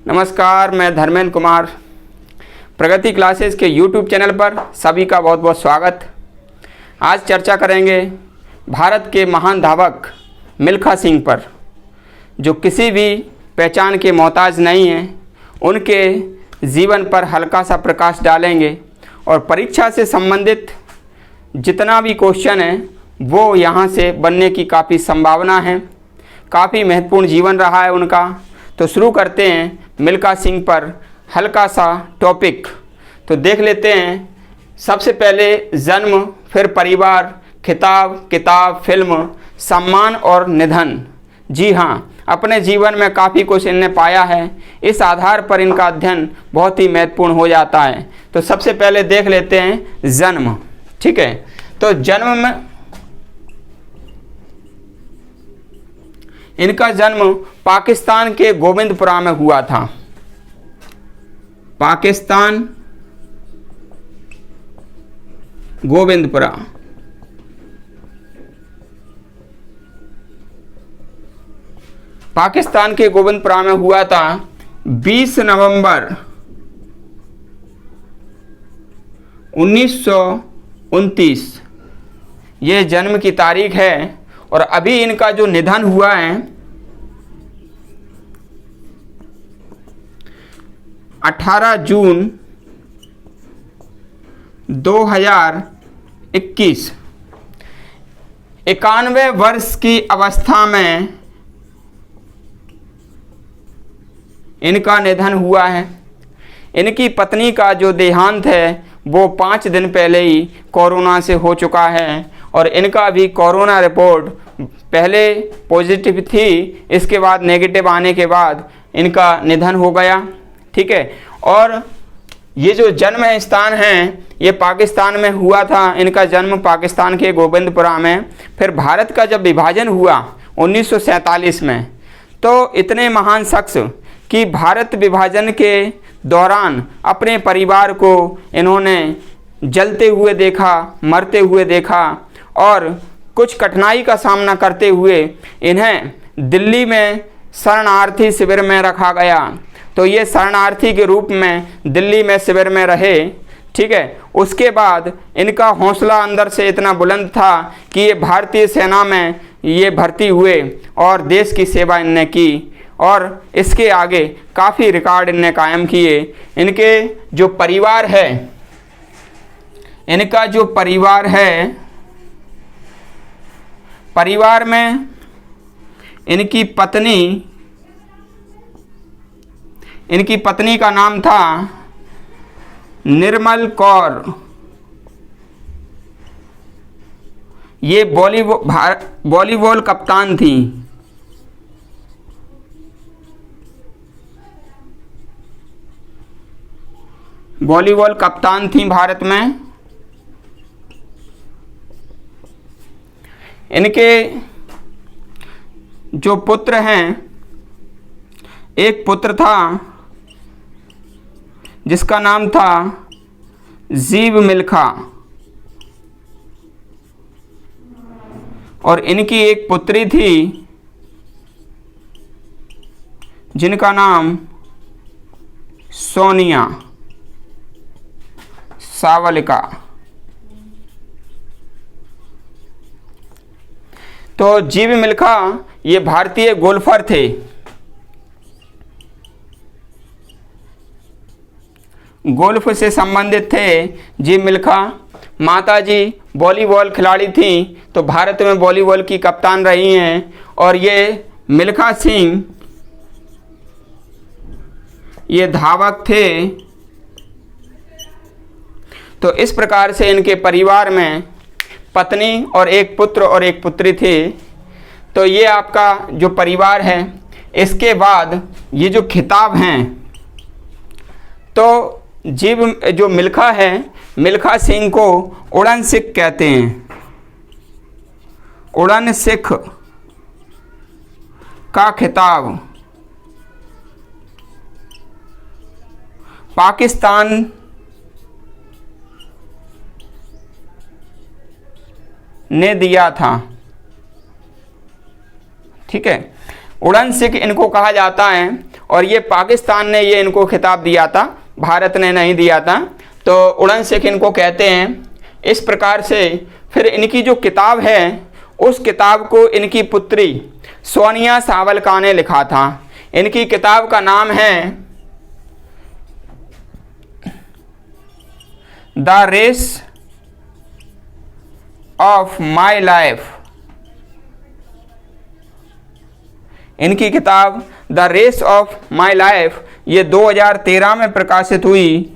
नमस्कार, मैं धर्मेंद्र कुमार। प्रगति क्लासेस के YouTube चैनल पर सभी का बहुत बहुत स्वागत। आज चर्चा करेंगे भारत के महान धावक मिल्खा सिंह पर, जो किसी भी पहचान के मोहताज नहीं हैं। उनके जीवन पर हल्का सा प्रकाश डालेंगे और परीक्षा से संबंधित जितना भी क्वेश्चन है वो यहाँ से बनने की काफ़ी संभावना है। काफ़ी महत्वपूर्ण जीवन रहा है उनका। तो शुरू करते हैं मिल्खा सिंह पर हल्का सा टॉपिक। तो देख लेते हैं। सबसे पहले जन्म, फिर परिवार, खिताब, किताब, फिल्म, सम्मान और निधन। जी हाँ, अपने जीवन में काफ़ी कुछ इनने पाया है। इस आधार पर इनका अध्ययन बहुत ही महत्वपूर्ण हो जाता है। तो सबसे पहले देख लेते हैं जन्म। ठीक है, तो जन्म में इनका जन्म पाकिस्तान के गोविंदपुरा में हुआ था। पाकिस्तान गोविंदपुरा। पाकिस्तान के गोविंदपुरा में हुआ था 20 नवंबर 1929। ये जन्म की तारीख है। और अभी इनका जो निधन हुआ है 18 जून 2021, 91 वर्ष की अवस्था में इनका निधन हुआ है। इनकी पत्नी का जो देहांत है वो 5 दिन पहले ही कोरोना से हो चुका है। और इनका भी कोरोना रिपोर्ट पहले पॉजिटिव थी, इसके बाद नेगेटिव आने के बाद इनका निधन हो गया। ठीक है, और ये जो जन्म स्थान है ये पाकिस्तान में हुआ था। इनका जन्म पाकिस्तान के गोविंदपुरा में। फिर भारत का जब विभाजन हुआ 1947 में, तो इतने महान शख्स कि भारत विभाजन के दौरान अपने परिवार को इन्होंने जलते हुए देखा, मरते हुए देखा और कुछ कठिनाई का सामना करते हुए इन्हें दिल्ली में शरणार्थी शिविर में रखा गया। तो ये शरणार्थी के रूप में दिल्ली में शिविर में रहे। ठीक है, उसके बाद इनका हौसला अंदर से इतना बुलंद था कि ये भारतीय सेना में ये भर्ती हुए और देश की सेवा इनने की। और इसके आगे काफ़ी रिकॉर्ड इनने कायम किए। इनके जो परिवार है, इनका जो परिवार है, परिवार में इनकी पत्नी का नाम था निर्मल कौर। ये वॉलीबॉल कप्तान थी। वॉलीबॉल कप्तान थी भारत में। इनके जो पुत्र हैं, एक पुत्र था जिसका नाम था जीव मिल्खा, और इनकी एक पुत्री थी जिनका नाम सोनिया सावलिका। तो जीव मिल्खा ये भारतीय गोल्फर थे। गोल्फ से संबंधित थे जीव मिल्खा। माताजी वॉलीबॉल खिलाड़ी थी, तो भारत में वॉलीबॉल की कप्तान रही हैं। और ये मिल्खा सिंह ये धावक थे। तो इस प्रकार से इनके परिवार में पत्नी और एक पुत्र और एक पुत्री थी। तो ये आपका जो परिवार है। इसके बाद ये जो खिताब हैं, तो जो मिल्खा है, मिल्खा सिंह को उड़न सिख कहते हैं। उड़न सिख का खिताब पाकिस्तान ने दिया था। ठीक है, उड़न सिख इनको कहा जाता है। और ये पाकिस्तान ने ये इनको खिताब दिया था, भारत ने नहीं दिया था। तो उड़न सिख इनको कहते हैं। इस प्रकार से फिर इनकी जो किताब है उस किताब को इनकी पुत्री सोनिया सावलका ने लिखा था। इनकी किताब का नाम है the race of my life. इनकी किताब the race of my life ये 2013 में प्रकाशित हुई।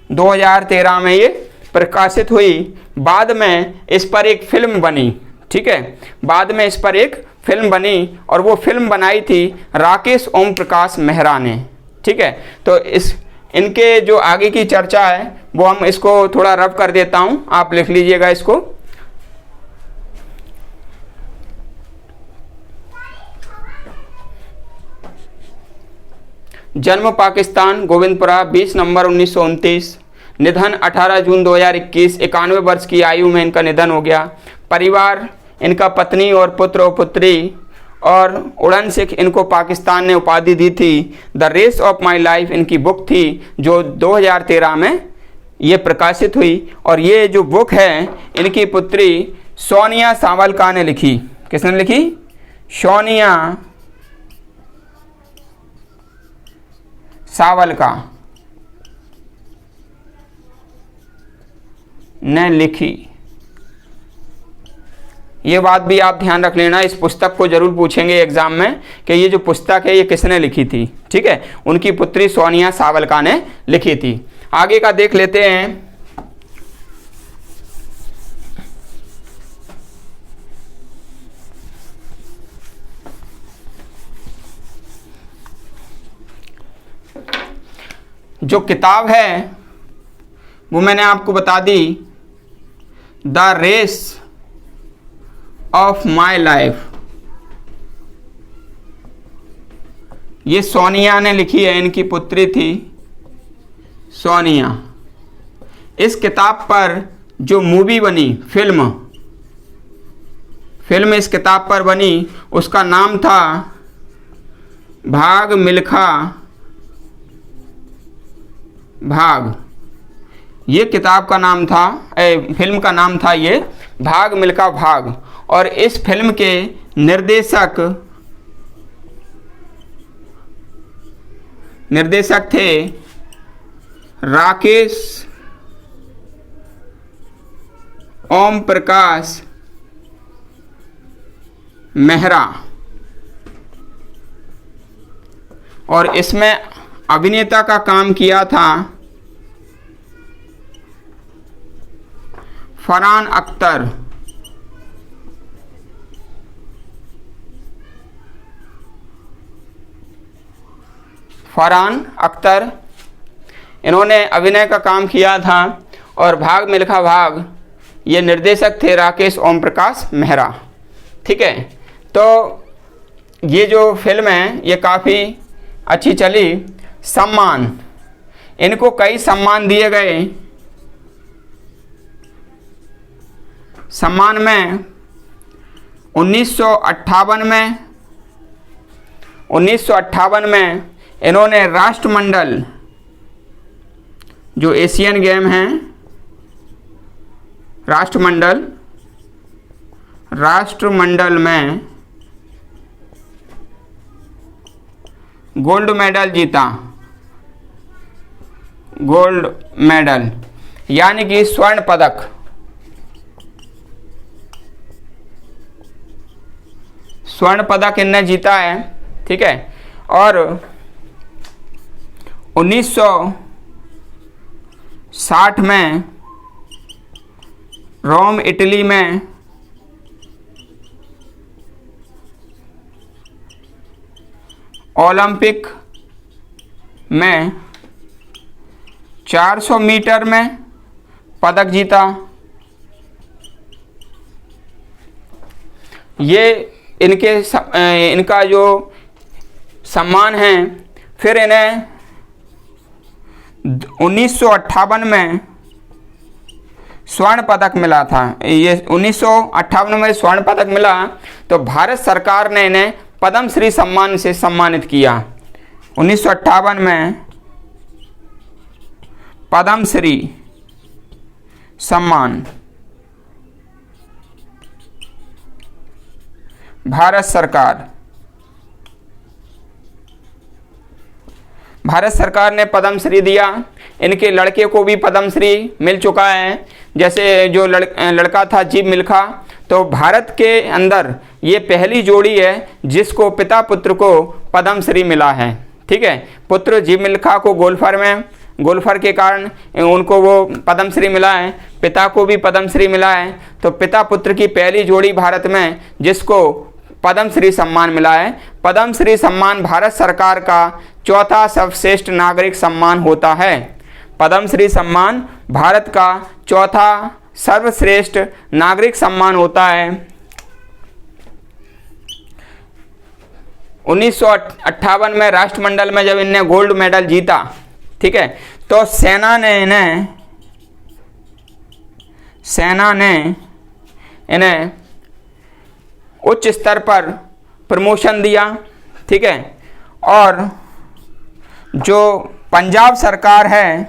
2013 में ये प्रकाशित हुई। बाद में इस पर एक फिल्म बनी, ठीक है, बाद में इस पर एक फिल्म बनी और वो फिल्म बनाई थी राकेश ओम प्रकाश मेहरा ने, ठीक है। तो इस इनके जो आगे की चर्चा है वो हम इसको थोड़ा रब कर देता हूँ, आप लिख लीजिएगा इसको। जन्म पाकिस्तान, गोविंदपुरा, 20 नवंबर 1929। निधन 18 जून 2021, 91 वर्ष की आयु में इनका निधन हो गया। परिवार इनका पत्नी और पुत्र और पुत्री, और उड़न सिख इनको पाकिस्तान ने उपाधि दी थी। The race of my life इनकी बुक थी जो 2013 में ये प्रकाशित हुई। और ये जो बुक है इनकी पुत्री सोनिया सावलका ने लिखी। किसने लिखी? सोनिया सावलका ने लिखी। ये बात भी आप ध्यान रख लेना, इस पुस्तक को जरूर पूछेंगे एग्जाम में कि ये जो पुस्तक है ये किसने लिखी थी, ठीक है। उनकी पुत्री सोनिया सावलका ने लिखी थी। आगे का देख लेते हैं। जो किताब है वो मैंने आपको बता दी, the race of my life, ये सोनिया ने लिखी है, इनकी पुत्री थी सोनिया। इस किताब पर जो मूवी बनी, फिल्म इस किताब पर बनी, उसका नाम था भाग मिल्खा भाग। ये किताब का नाम था, फिल्म का नाम था ये भाग मिल्खा भाग। और इस फिल्म के निर्देशक थे राकेश ओम प्रकाश मेहरा। और इसमें अभिनेता का काम किया था फरहान अख्तर। फरहान अख्तर इन्होंने अभिनय का काम किया था। और भाग मिल्खा भाग ये निर्देशक थे राकेश ओम प्रकाश मेहरा, ठीक है। तो ये जो फिल्म है ये काफ़ी अच्छी चली। सम्मान, इनको कई सम्मान दिए गए। सम्मान में 1958 में इन्होंने राष्ट्रमंडल, जो एशियन गेम हैं, राष्ट्रमंडल में गोल्ड मेडल जीता। गोल्ड मेडल यानी कि स्वर्ण पदक। स्वर्ण पदक इनने जीता है, ठीक है। और 1960 में रोम इटली में ओलंपिक में 400 मीटर में पदक जीता। ये इनका जो सम्मान है। फिर इन्हें 1958 में स्वर्ण पदक मिला था, ये 1958 में स्वर्ण पदक मिला, तो भारत सरकार ने इन्हें पद्मश्री सम्मान से सम्मानित किया। 1958 में पद्मश्री सम्मान भारत सरकार ने पद्मश्री दिया। इनके लड़के को भी पद्मश्री मिल चुका है, जैसे जो लड़का था जीव मिल्खा, तो भारत के अंदर ये पहली जोड़ी है जिसको पिता पुत्र को पद्मश्री मिला है। ठीक है, पुत्र जीव मिल्खा को गोल्फर के कारण उनको वो पद्मश्री मिला है, पिता को भी पद्मश्री मिला है। तो पिता पुत्र की पहली जोड़ी भारत में जिसको पद्मश्री सम्मान मिला है। पद्मश्री सम्मान भारत सरकार का चौथा सर्वश्रेष्ठ नागरिक सम्मान होता है। पद्मश्री सम्मान भारत का चौथा सर्वश्रेष्ठ नागरिक सम्मान होता है। 1958 में राष्ट्रमंडल में जब इन्हें गोल्ड मेडल जीता, ठीक है, तो सेना ने इन्हें उच्च स्तर पर प्रमोशन दिया। ठीक है, और जो पंजाब सरकार है,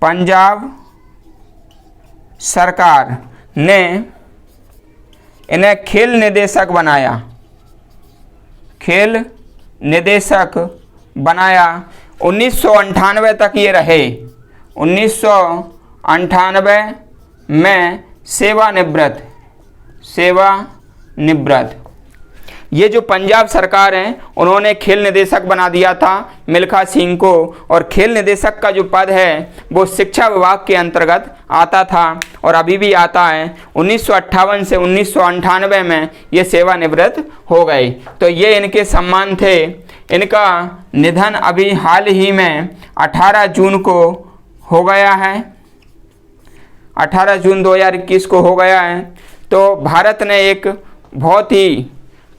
पंजाब सरकार ने इन्हें खेल निदेशक बनाया। 1998 तक ये रहे। 1998 में सेवानिवृत्त। ये जो पंजाब सरकार है उन्होंने खेल निदेशक बना दिया था मिल्खा सिंह को, और खेल निदेशक का जो पद है वो शिक्षा विभाग के अंतर्गत आता था और अभी भी आता है। 1958 से 1998 में ये सेवानिवृत्त हो गए। तो ये इनके सम्मान थे। इनका निधन अभी हाल ही में 18 जून को हो गया है, 18 जून 2021 को हो गया है। तो भारत ने एक बहुत ही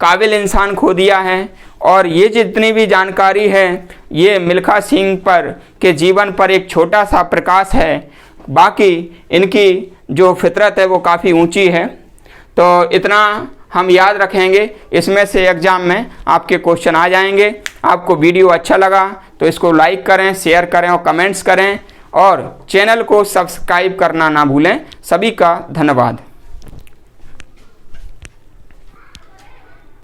काबिल इंसान खो दिया है, और ये जितनी भी जानकारी है ये मिल्खा सिंह के जीवन पर एक छोटा सा प्रकाश है। बाकी इनकी जो फितरत है वो काफ़ी ऊंची है। तो इतना हम याद रखेंगे, इसमें से एग्ज़ाम में आपके क्वेश्चन आ जाएंगे। आपको वीडियो अच्छा लगा तो इसको लाइक करें, शेयर करें और कमेंट्स करें, और चैनल को सब्सक्राइब करना ना भूलें। सभी का धन्यवाद।